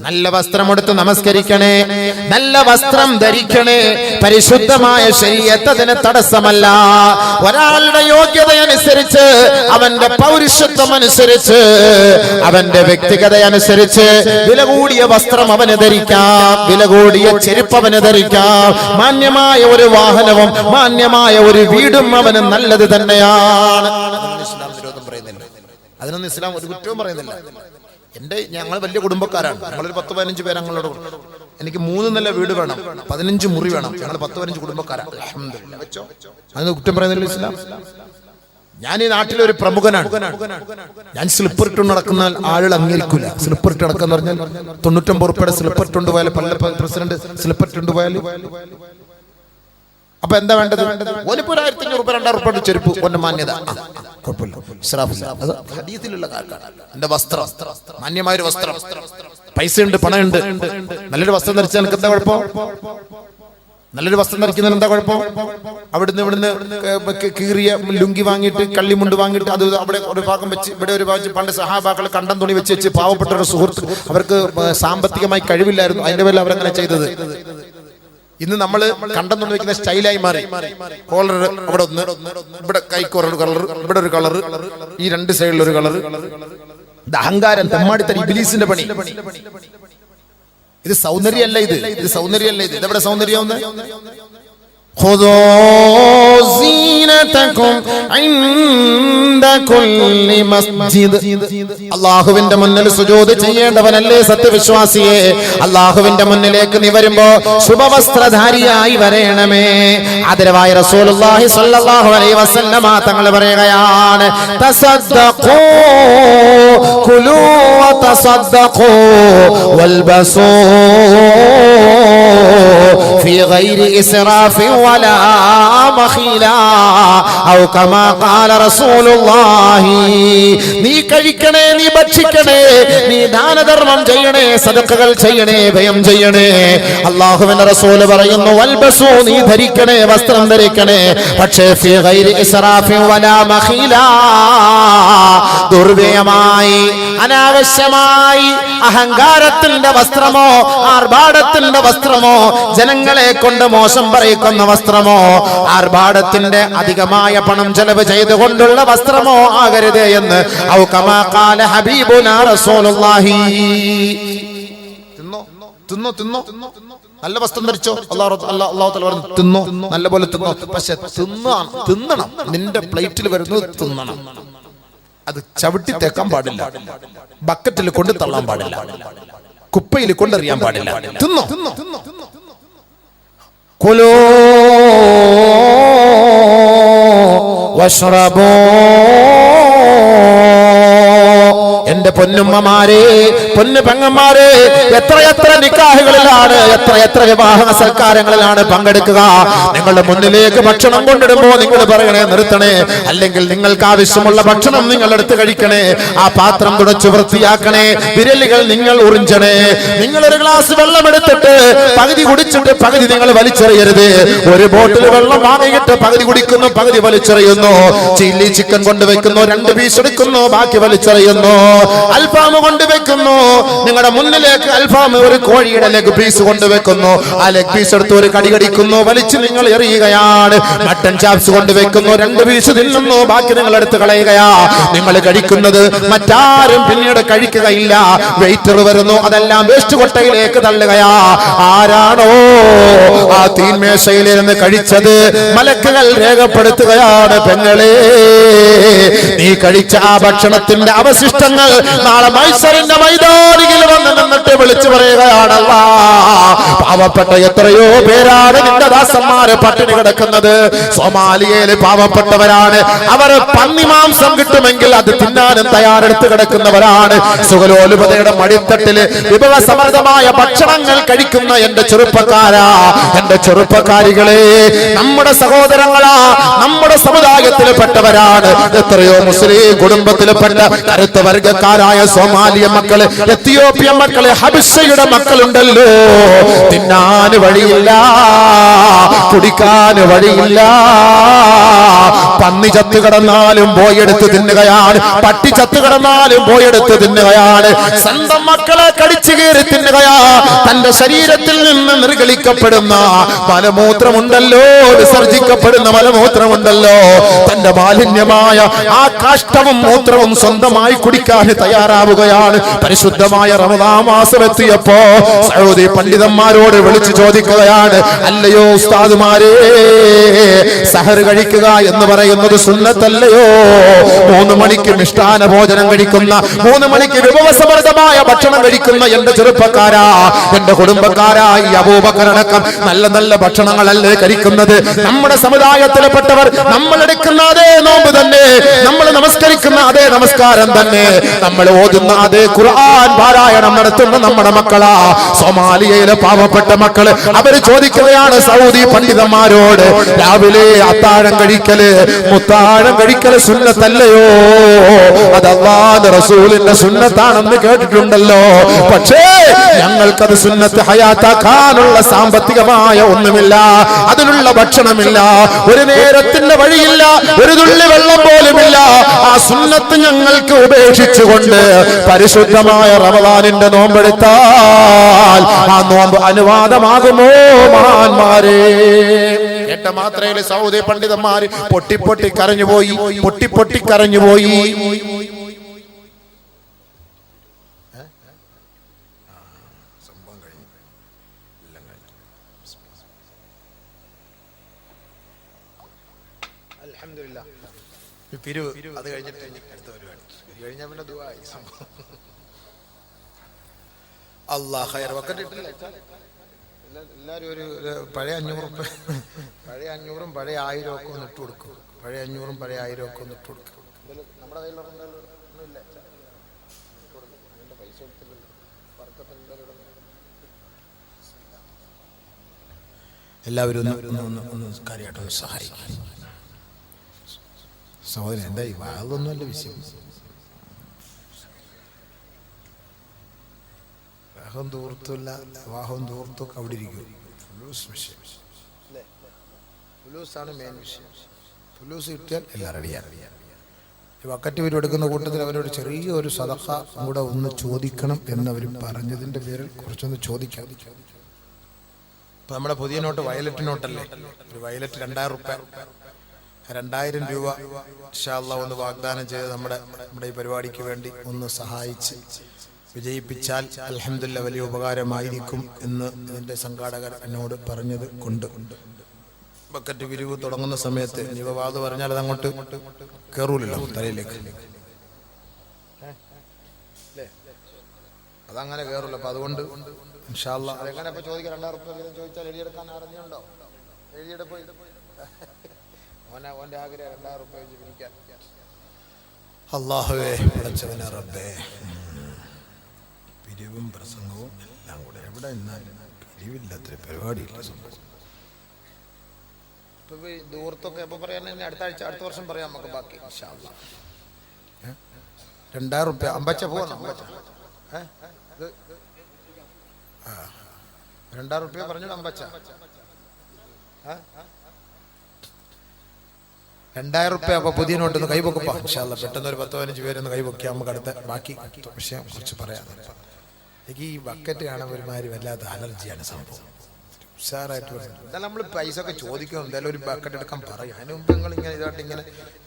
നല്ല വസ്ത്രമെടുത്ത് നമസ്കരിക്കണേ, നല്ല വസ്ത്രം ധരിക്കണേ. പരിശുദ്ധമായ ശരീഅത്ത് അതിന് തടസ്സമല്ല. ഒരാളുടെ യോഗ്യത അനുസരിച്ച്, അവന്റെ പൗരുഷത്വം അനുസരിച്ച്, അവന്റെ വ്യക്തിഗത അനുസരിച്ച് വില കൂടിയ വസ്ത്രം അവന് ധരിക്കാം, വില കൂടിയ ചെരുപ്പ് അവന് ധരിക്കാം. മാന്യമായ ഒരു വാഹനവും മാന്യമായ ഒരു വീടും അവന് നല്ലത് തന്നെയാണ്. ഇസ്ലാം വിരോധം പറയുന്നില്ല, അതിനൊന്നും ഇസ്ലാം ഒരു കുറ്റവും പറയുന്നില്ല. ഞങ്ങൾ വലിയ കുടുംബക്കാരാണ്, ഞങ്ങളൊരു 10-15 പേര്. ഞങ്ങളോട് എനിക്ക് 3 നില വീട് വേണം, 15 മുറി വേണം, ഞങ്ങൾ 10-15 കുടുംബക്കാരാണ്. അൽഹംദുലില്ലാഹ്. വെച്ചോ, അതിന് കുറ്റം പറയുന്നില്ല ഇസ്ലാം. ഞാൻ ഈ നാട്ടിലെ ഒരു പ്രമുഖനാണ്. ഞാൻ സ്ലിപ്പർ ഇട്ട് നടക്കുന്ന ആളുകൾ അംഗീകരിക്കില്ല. സ്ലിപ്പർ ഇട്ട് നടക്കാന്ന് പറഞ്ഞാൽ 99 ഉറുപ്പിയുടെ സ്ലിപ്പർ ഇട്ടുകൊണ്ട് പോയാൽ, പല പ്രസിഡന്റ് സ്ലിപ്പർ ഇട്ടുകൊണ്ട് പോയാൽ അപ്പൊ എന്താ വേണ്ടത്? ഓനിപ്പോ 1500 ഉറുപ്പിക 2000 ഉറുപ്പിയുടെ ചെരുപ്പ് ഓന്റെ മാന്യത, കുഴപ്പമില്ല, ഇസ്രാഫില്ല. അത് ഹദീസിലുള്ള കാര്യമാണ്. എന്റെ വസ്ത്രം മാന്യമായൊരു വസ്ത്രം, പൈസ ഉണ്ട്, പണമുണ്ട്, നല്ലൊരു വസ്ത്രം ധരിച്ചാൽ എനിക്ക് എന്താ കുഴപ്പം? നല്ലൊരു വസ്ത്രം ധരിക്കുന്നതിന് എന്താ കുഴപ്പം? ഇവിടുന്ന് കീറിയ ലുങ്കി വാങ്ങിയിട്ട്, കള്ളിമുണ്ട് വാങ്ങിയിട്ട്, അത് അവിടെ ഒരു ഭാഗം വെച്ച്, ഇവിടെ ഒരു ഭാഗം. പണ്ട് സഹാബാക്കൾ കണ്ടം തുണി വെച്ച് പാവപ്പെട്ട ഒരു സുഹൃത്ത്, അവർക്ക് സാമ്പത്തികമായി കഴിവില്ലായിരുന്നു, അതിന്റെ പേരിൽ അവരങ്ങനെ ചെയ്തത്. ഇന്ന് നമ്മൾ കണ്ടം തുണി വെക്കുന്ന സ്റ്റൈലായി മാറി. കോളർ അവിടെ ഒന്ന്, ഇവിടെ കൈക്കോറൊരു കളർ, ഇവിടെ ഒരു കളർ, ഈ 2 സൈഡിലൊരു കളർ. ഇത് അഹങ്കാരം, തെമ്മാടിത്തരം, ഇബ്ലീസിന്റെ പണി. ഇത് സൗന്ദര്യമല്ല, ഇത് സൗന്ദര്യമല്ല. ഇതെവിടെ സൗന്ദര്യം? അല്ലാഹുവിന്റെ മുന്നിൽ സുജൂദ് ചെയ്യേണ്ടവനല്ലേ സത്യവിശ്വാസിയെ? അല്ലാഹുവിന്റെ മുന്നിലേക്ക് നീ വരുമ്പോ ശുഭവസ്ത്രധാരിയായി വരേണമേ. ആദരവായ റസൂലുള്ളാഹി സ്വല്ലല്ലാഹു അലൈഹി വസല്ലമ തങ്ങൾ പറയുകയാണ്, തസദ്ദഖൂ കുലൂ വതസദ്ദഖൂ വൽബസൂ ഫീ ഗൈരി ഇസ്റാഫ് വലാ മഖീലാ ഔ കമാ ഖാല റസൂലുള്ളാഹി. നീ കഴിക്കണേ, നീ ഭക്ഷിക്കണേ, നീ ദാനധർമ്മം ചെയ്യണേ, സദഖകൾ ചെയ്യണേ, ഭയം ചെയ്യണേ. അല്ലാഹുവിന്റെ റസൂൽ പറയുന്നു, വൽബസൂ, നീ ധരിക്കണേ, വസ്ത്രം ധരിക്കണേ, പക്ഷേ ഫീ ഗൈരി ഇസ്റാഫ് വലാ മഖീലാ, ദുർവ്യയമായി, അനാവശ്യമായി, അഹങ്കാരത്തിന്റെ വസ്ത്രമോ ആർഭാടത്തിന്റെ വസ്ത്രമോ, ജനങ്ങളെ കൊണ്ട് മോശം പറയിക്കുന്ന വസ്ത്രമോ, ആർഭാടത്തിന്റെ അധികമായ പണം ചെലവ് ചെയ്തുകൊണ്ടുള്ള വസ്ത്രമോ ആകരുത് എന്ന് ഔ കമാ ഖാല ഹബീബുനാ റസൂലുള്ളാഹി. തിന്നോ നല്ല വസ്ത്രം ധരിച്ചോ, അല്ലാഹു തആല പറഞ്ഞു തിന്നോ, നല്ലപോലെ തിന്നോ. പക്ഷെ തിന്നണം, നിന്റെ പ്ലേറ്റിൽ വരുന്നത് തിന്നണം. അത് ചവിട്ടി തേക്കാൻ പാടില്ല, ബക്കറ്റിൽ കൊണ്ട് തള്ളാൻ പാടില്ല, കുപ്പയിൽ കൊണ്ടെറിയാൻ പാടില്ല. തിന്നോ. കുലൂ വശ്റബൂ. എന്റെ പൊന്നുമ്മമാരെ, പൊന്നു പെങ്ങന്മാരെ, എത്രയെത്ര നിക്കാഹുകളിലാണ്, എത്രയെത്ര വിവാഹ സൽക്കാരങ്ങളിലാണ് പങ്കെടുക്കുക. നിങ്ങളുടെ മുന്നിലേക്ക് ഭക്ഷണം കൊണ്ടിടുമ്പോ നിങ്ങൾ പറയണേ നിർത്തണേ, അല്ലെങ്കിൽ നിങ്ങൾക്ക് ആവശ്യമുള്ള ഭക്ഷണം നിങ്ങൾ എടുത്ത് കഴിക്കണേ, ആ പാത്രം തുടച്ചു വൃത്തിയാക്കണേ, വിരലുകൾ നിങ്ങൾ ഉറിഞ്ചണേ. നിങ്ങൾ ഒരു ഗ്ലാസ് വെള്ളം എടുത്തിട്ട് പകുതി കുടിച്ചിട്ട് പകുതി നിങ്ങൾ വലിച്ചെറിയരുത്. ഒരു ബോട്ടിൽ വെള്ളം വാങ്ങിയിട്ട് പകുതി കുടിക്കുന്നു, പകുതി വലിച്ചെറിയുന്നു. ചില്ലി ചിക്കൻ കൊണ്ടുവെക്കുന്നു, 2 പീസ് എടുക്കുന്നു, ബാക്കി വലിച്ചെറിയുന്നു. അൽഫാം കൊണ്ടുവെക്കുന്നു, നിങ്ങളുടെ മുന്നിലേക്ക് അൽഫാം, ഒരു കോഴിയുടെ ലെഗ് പീസ് കൊണ്ടുവെക്കുന്നു, ആ ലെഗ് പീസ് എടുത്ത് ഒരു കടി കടിക്കുന്നു, വലിച്ച് നിങ്ങൾ എറിയുകയാണ്. മട്ടൻ ചാപ്സ് കൊണ്ടുവെക്കുന്നു, 2 പീസ് തിന്നുന്നു, ബാക്കി നിങ്ങൾ എടുത്ത് കളയുകയാ. നിങ്ങൾ കഴിക്കുന്നത് മറ്റാരും പിന്നീട് കഴിക്കുകയില്ല. വെയിറ്റർ വരുന്നു, അതെല്ലാം വേസ്റ്റ് കൊട്ടയിലേക്ക് തള്ളുകയാ. ആരാണോ ആ തീന്മേശയിലിരുന്ന് കഴിച്ചത്, മലക്കുകൾ രേഖപ്പെടുത്തുകയാണ്, പെങ്ങളെ നീ കഴിച്ച ആ ഭക്ഷണത്തിന്റെ അവശിഷ്ടങ്ങൾ നാളെ മൈസറിന്റെ മൈതാനിയിൽ വന്ന് നിന്നിട്ട് വിളിച്ചു പറയുകയാണ്, പാവപ്പെട്ട എത്രയോ പേരാണ് നിന്റെ ദാസന്മാരെ പട്ടിണി കിടക്കുന്നത്. സോമാലിയയില് പാവപ്പെട്ടവരാണ്, അവർ പന്നിമാംസം കിട്ടുമെങ്കിൽ അത് തിന്നാനും തയ്യാറെടുത്ത് കിടക്കുന്നവരാണ്. സുഖലോലുപതയുടെ മടിത്തട്ടില് വിഭവസമൃദ്ധമായ ഭക്ഷണങ്ങൾ കഴിക്കുന്ന എന്റെ ചെറുപ്പക്കാരാ, എന്റെ ചെറുപ്പക്കാരികളെ, നമ്മുടെ സഹോദരങ്ങളാ, നമ്മുടെ സമുദായത്തിൽപ്പെട്ടവരാണ്. എത്രയോ മുസ്ലിം കുടുംബത്തിൽപ്പെട്ട കരുത്ത വർഗക്കാരായ സോമാലിയ മക്കള്, എത്തിയോപ്യ മക്കള്, ഹബിഷയുടെ മക്കളുണ്ടല്ലോ. തിന്നാൻ വഴിയില്ല, കുടിക്കാൻ വഴിയില്ല. പന്നി ചത്തു കിടന്നാലും പോയെടുത്ത് തിന്നുകയാണ്, പട്ടി ചത്തു കിടന്നാലും പോയെടുത്ത് തിന്നുകയാണ്, സ്വന്തം മക്കളെ കടിച്ചു കീറി തിന്നുകയാ. തന്റെ ശരീരത്തിൽ നിന്ന് നിർഗളിക്കപ്പെടുന്ന മലമൂത്രമുണ്ടല്ലോ, വിസർജിക്കപ്പെടുന്ന മലമൂത്രമുണ്ടല്ലോ, തന്റെ മാലിന്യമായ ആ കാഷ്ടവും മൂത്രവും സ്വന്തമായി കുടിക്കാൻ തയ്യാറാവുകയാണ്. പരിശുദ്ധമായ റമദാൻ മാസം എത്തിയപ്പോ സൗദി പണ്ഡിതന്മാരോട് വിളിച്ചു ചോദിക്കുകയാണ്, അല്ലയോ ഉസ്താദുമാരേ, സഹർ കഴിക്കുക എന്ന് പറയുന്നത് സുന്നത്തല്ലയോ? 3 മണിക്ക് മിഷ്ടാന ഭോജനം കഴിക്കുന്ന, 3 മണിക്ക് വിഭവസമൃദ്ധമായ ഭക്ഷണം കഴിക്കുന്ന എന്റെ ചെറുപ്പക്കാരാ, എന്റെ കുടുംബക്കാരാ, ഈ അബൂബക്കറടക്കം നല്ല നല്ല ഭക്ഷണങ്ങളല്ലേ കഴിക്കുന്നത്? നമ്മുടെ സമുദായത്തിൽപ്പെട്ടവർ നമ്മൾ എടുക്കുന്ന അതേ നോമ്പ് തന്നെ, നമ്മൾ നമസ്കരിക്കുന്ന അതേ നമസ്കാരം തന്നെ, നമ്മൾ ഓതുന്ന അതേ ഖുർആൻ പാരായണം നടത്തുന്ന നമ്മുടെ മക്കളാ. സോമാലിയയിലെ പാവപ്പെട്ട മക്കള് അവര് ചോദിക്കുകയാണ് സൗദി പണ്ഡിതന്മാരോട്, രാവിലെ അത്താഴം കഴിക്കല്, മുത്താഴം കഴിക്കല് സുന്നത്തല്ലയോ? അത് അല്ലാഹുവിന്റെ റസൂലിന്റെ സുന്നത്താണെന്ന് കേട്ടിട്ടുണ്ടല്ലോ, പക്ഷേ ഞങ്ങൾക്കത് സുന്നത്ത് ഹയാത്താക്കാനുള്ള സാമ്പത്തികമായ ഒന്നുമില്ല, അതിനുള്ള ഭക്ഷണമില്ല, ഒരു നേരത്തിന്റെ വഴിയില്ല, ഒരു തുള്ളി വെള്ളം പോലുമില്ല. ആ സുന്നത്ത് ഞങ്ങൾക്ക് ഉപേക്ഷിച്ചുകൊണ്ട് പരിശുദ്ധമായ റമദാനിന്റെ നോമ്പെടുത്താൽ ആ നോമ്പ് അനുവാദമാകുമോ? മഹാന്മാരെ, കേട്ട മാത്രയിൽ സൗദി പണ്ഡിതന്മാര് പൊട്ടി കരഞ്ഞുപോയി, പൊട്ടി കരഞ്ഞുപോയി. പിരിവ് അത് കഴിഞ്ഞിട്ട് അടുത്ത പരിപാടി കഴിഞ്ഞാൽ പിന്നെ ദുആയി സംഭവം. അല്ലാഹ് ഖൈർ വക്കറ്റിട്ടില്ല. എല്ലാവരും ഒരു പഴയ 500 പഴയ 500 പഴയ 1000 ഒക്കെ ഒന്ന് ഇട്ട് കൊടുക്കും. പഴയ 500 പഴയ 1000 ഒക്കെ ഒന്ന് ഇട്ട് കൊടുക്കും. നമ്മുടെ കയ്യിലൊന്നുമില്ല, പൈസ എല്ലാവരും ഒന്ന് കാര്യമായിട്ടൊന്ന് സഹായിക്കും. സഹോദരൻ എന്താ ഈ അതൊന്നുമല്ല വിഷയം. വിവാഹം തൂർത്തില്ല, വിവാഹം തൂർത്തൊക്കെ അവിടെ ഇരിക്കും. ഫുലൂസ് വിഷയം അല്ലേ? ഫുലൂസാണ് മെയിൻ വിഷയം. ഫുലൂസ് കിട്ടിയാൽ എല്ലാം റെഡിയാണ്. ഈ വക്കറ്റ് പേര് എടുക്കുന്ന കൂട്ടത്തിൽ അവരോട് ചെറിയൊരു സദഖ കൂടെ ഒന്ന് ചോദിക്കണം എന്നവർ പറഞ്ഞതിൻ്റെ പേരിൽ കുറച്ചൊന്ന് ചോദിക്കാം. ഇപ്പം നമ്മുടെ പുതിയ നോട്ട് വയലറ്റ് നോട്ടല്ലേ, ഒരു വയലറ്റ് 2000 രൂപ, 2000 രൂപ ഇൻഷാ അല്ലാഹ് ഒന്ന് വാഗ്ദാനം ചെയ്ത് നമ്മുടെ ഈ പരിപാടിക്ക് വേണ്ടി ഒന്ന് സഹായിച്ച് വിജയിപ്പിച്ചാൽ അൽഹംദുലില്ലാഹ് വലിയ ഉപകാരമായിരിക്കും എന്ന് ഇതിൻ്റെ സംഘാടകർ എന്നോട് പറഞ്ഞത് കൊണ്ട് ബക്കറ്റ് പിരിവ് തുടങ്ങുന്ന സമയത്ത് ജീവവാദ് പറഞ്ഞാൽ അത് അങ്ങോട്ട് കയറൂലല്ലോ തലയിലേക്ക്, അതങ്ങനെ കയറൂല. അപ്പം അതുകൊണ്ട് ഇൻഷാ അല്ലാഹ് അതെങ്ങനെ ഇപ്പോൾ ചോദിക്കാം. 2000 രൂപ വീതം ചോദിച്ചാൽ എഴുതിയെടുക്കാൻ അറിഞ്ഞുണ്ടോ? എഴുതിയെടുപ്പ് ഓൻ്റെ ആഗ്രഹം 2000 രൂപ വെച്ച് പിരിക്കാൻ. അല്ലാഹുവേ പടച്ചവനെ റബ്ബേ, പിരിവും പ്രസംഗവും എല്ലാം കൂടെ എവിടെ നിന്നാലും പിരിവില്ലാത്തൊരു പരിപാടിയില്ല. ഇപ്പം ദൂരത്തൊക്കെ എപ്പോൾ പറയാൻ അടുത്ത വർഷം പറയാം നമുക്ക് ബാക്കി ഇൻഷാ അല്ലാഹ്. 2000 രൂപ അമ്പച്ച പോകണം. അമ്പച്ച 2000 രൂപ പറഞ്ഞത് അമ്പച്ച 2000 രൂപ. അപ്പോൾ പുതിയ നോട്ടൊന്ന് കൈവെക്കുമ്പോൾ ഇൻഷാ അല്ലാഹ് പെട്ടെന്ന് ഒരു 10-15 പേരൊന്ന് കൈവെക്കാം. നമുക്ക് അടുത്ത ബാക്കി വിഷയം കുറിച്ച് പറയാം. എനിക്ക് ഈ ബക്കറ്റ് കാണാൻ ഒരുമാതിരി വല്ലാത്ത അലർജിയാണ് സംഭവം. ഉഷാറായിട്ട് എന്തായാലും നമ്മൾ പൈസ ഒക്കെ ചോദിക്കും, എന്തായാലും ഒരു ബക്കറ്റ് എടുക്കാൻ പറയും. അതിന് മുമ്പ് നിങ്ങൾ ഇങ്ങനെ ഇതായിട്ട് ഇങ്ങനെ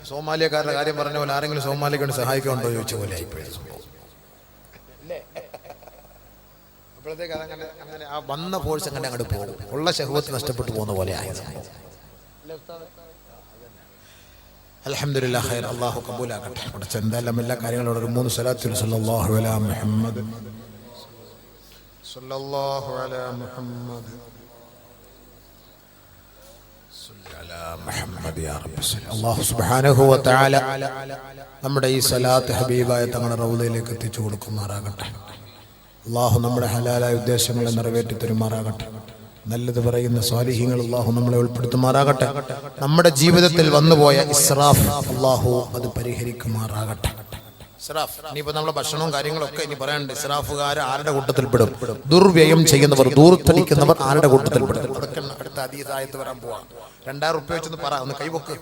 സോമാലിയക്കാരുടെ കാര്യം പറഞ്ഞ പോലെ ആരെങ്കിലും സോമാലിക്ക് കൊണ്ട് സഹായിക്കുന്നുണ്ടോ ചോദിച്ച പോലെ ആയിപ്പോയി സംഭവം അല്ലേ? അപ്പോഴത്തേക്ക് അതങ്ങനെ അങ്ങനെ ആ വന്ന ഫോഴ്സ് അങ്ങനെ അങ്ങോട്ട് പോകും, ഉള്ള ശഹ്വത്ത് നഷ്ടപ്പെട്ടു പോകുന്ന പോലെ ആയ സംഭവം. അൽഹംദുലില്ലാഹ് ഖൈർ, അല്ലാഹു കബൂലാക്കട്ടെ. പഠിച്ച എന്തായാലും എല്ലാ കാര്യങ്ങളോട് ഒരു 3 സ്വലാത്തുൽ സല്ലല്ലാഹു അലാ മുഹമ്മദ് സല്ലല്ലാഹു അലാ മുഹമ്മദ് അലാ മുഹമ്മദ് യാ റബ്ബി സല്ലി. അല്ലാഹു സുബ്ഹാനഹു വ തആല നമ്മുടെ ഈ സ്വലാത്ത് ഹബീബായ തങ്ങളുടെ റൗളയിലേക്ക് എത്തിച്ചു കൊടുക്കുമാറാകട്ടെ. അല്ലാഹു നമ്മുടെ ഹലാലായ ഉദ്ദേശങ്ങളെ നിറവേറ്റി തരുമാറാകട്ടെ. നല്ലത് പറയുന്ന സ്വാലിഹീങ്ങൾ അല്ലാഹു നമ്മളെ ഉൾപ്പെടുത്തുമാറാകട്ടെ. നമ്മുടെ ജീവിതത്തിൽ വന്നുപോയ ഇസ്രാഫ് അല്ലാഹു അത് പരിഹരിക്കുമാറാകട്ടെ. ഇസ്രാഫ്. ഇനിയിപ്പോ നമ്മളെ ഭക്ഷണവും കാര്യങ്ങളൊക്കെ ഇനി പറയാനുണ്ട്. ഇസ്രാഫുകാർ ആരുടെ കൂട്ടത്തിൽപ്പെടും? ദുർവ്യയം ചെയ്യുന്നവർ, ദൂർത്തടിക്കുന്നവർ ആരുടെ കൂട്ടത്തിൽപ്പെടും? അതൊക്കെ അടുത്ത ഹദീസായത്ത് വരാൻ പോവാ. 2000 റുപ്യ വെച്ചൊന്ന് പറ, ഒന്ന് കൈവക്ക്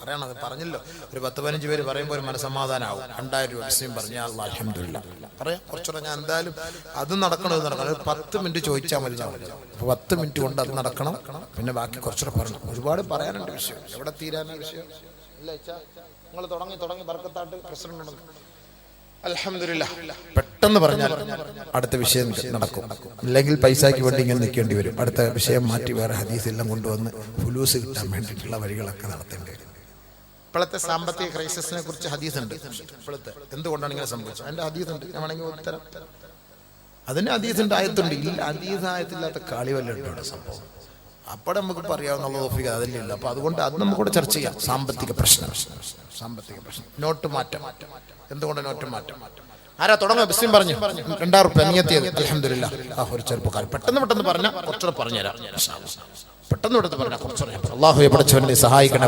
പറയണത്. പറഞ്ഞല്ലോ, ഒരു 10-15 പേര് പറയുമ്പോൾ ഒരു മനസ്സമാധാനമാവും. 2000 രൂപ വിഷയം പറഞ്ഞാൽ അൽഹംദുലില്ലാഹ് പറയാം. കുറച്ചുകൂടെ ഞാൻ എന്തായാലും അത് നടക്കണം. 10 മിനിറ്റ് ചോദിച്ചാൽ മതി. 10 മിനിറ്റ് കൊണ്ട് അത് നടക്കണം. പിന്നെ ബാക്കി കുറച്ചുകൂടെ പറയണം. ഒരുപാട് പറയാനുണ്ട് വിഷയം. എവിടെ തീരാനാ വിഷയം? ഇല്ല നിങ്ങൾ തുടങ്ങി ബർക്കത്തായിട്ട് പ്രസിഡന്റ് അൽഹംദുലില്ലാഹ്. പെട്ടെന്ന് പറഞ്ഞാൽ അടുത്ത വിഷയം നടക്കും. അല്ലെങ്കിൽ പൈസയ്ക്ക് വേണ്ടി ഇങ്ങനെ നിൽക്കേണ്ടി വരും. അടുത്ത വിഷയം മാറ്റി വേറെ ഹദീസ് എല്ലാം കൊണ്ടുവന്ന് ഫുലൂസ് കിട്ടാൻ വേണ്ടിയിട്ടുള്ള വഴികളൊക്കെ നടത്തേണ്ടി വരും. ഇപ്പോഴത്തെ സാമ്പത്തിക ക്രൈസിസിനെ കുറിച്ച് ഹദീസ് ഉണ്ട്. ഇപ്പോഴത്തെ എന്തുകൊണ്ടാണ് ഇങ്ങനെ സംഭവിച്ചത് അതിന്റെ ഹദീസ് ഉണ്ട്. ഞാൻ വേണമെങ്കിൽ ഉത്തരം അതിന് ഹദീസിന്റെ ആയത്തുണ്ട്. ഇല്ല, ഹദീസ് ആയത്തില്ലാത്ത കളി വല്ലതും ഇവിടെ സംഭവം. അപ്പോൾ നമുക്ക് പറയാവുന്ന തോഫിക അതിലില്ല. അപ്പൊ അതുകൊണ്ട് അത് നമുക്കിവിടെ ചർച്ച ചെയ്യാം. സാമ്പത്തിക പ്രശ്നം, നോട്ട് മാറ്റം. എന്തുകൊണ്ട് നോട്ട് മാറ്റം? ആരാ തുടങ്ങുക? ബിസ്മിൻ പറഞ്ഞു. 2000 റുപ്യ നിയത്തിയത്. അൽഹംദുലില്ലാഹ്. ഒരു ചെറുപ്പക്കാരൻ പെട്ടെന്ന് പറഞ്ഞാൽ കുറച്ചുകൂടെ പറഞ്ഞുതരാം. പെട്ടെന്ന് പറഞ്ഞാൽ കുറച്ചുകൂടെ. അല്ലാഹുവേ പഠിച്ചവനെ സഹായിക്കണേ.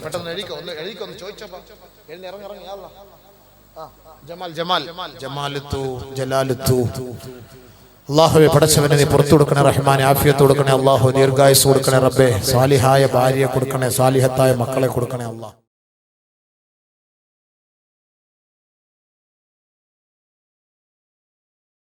പെട്ടെന്ന് എഴുതിക്കൊന്ന് ചോദിച്ചോ. അല്ലാഹുവേ പഠിച്ചവനെ നീ പുറത്തു കൊടുക്കണേ. റഹ്മാനെ ആഫിയത്ത് കൊടുക്കണേ. അല്ലാഹു ദീർഘായുസ് കൊടുക്കണേ. റബ്ബേ സാലിഹായ ഭാര്യയെ കൊടുക്കണേ. സാലിഹത്തായ മക്കളെ കൊടുക്കണേ. അല്ലാഹ്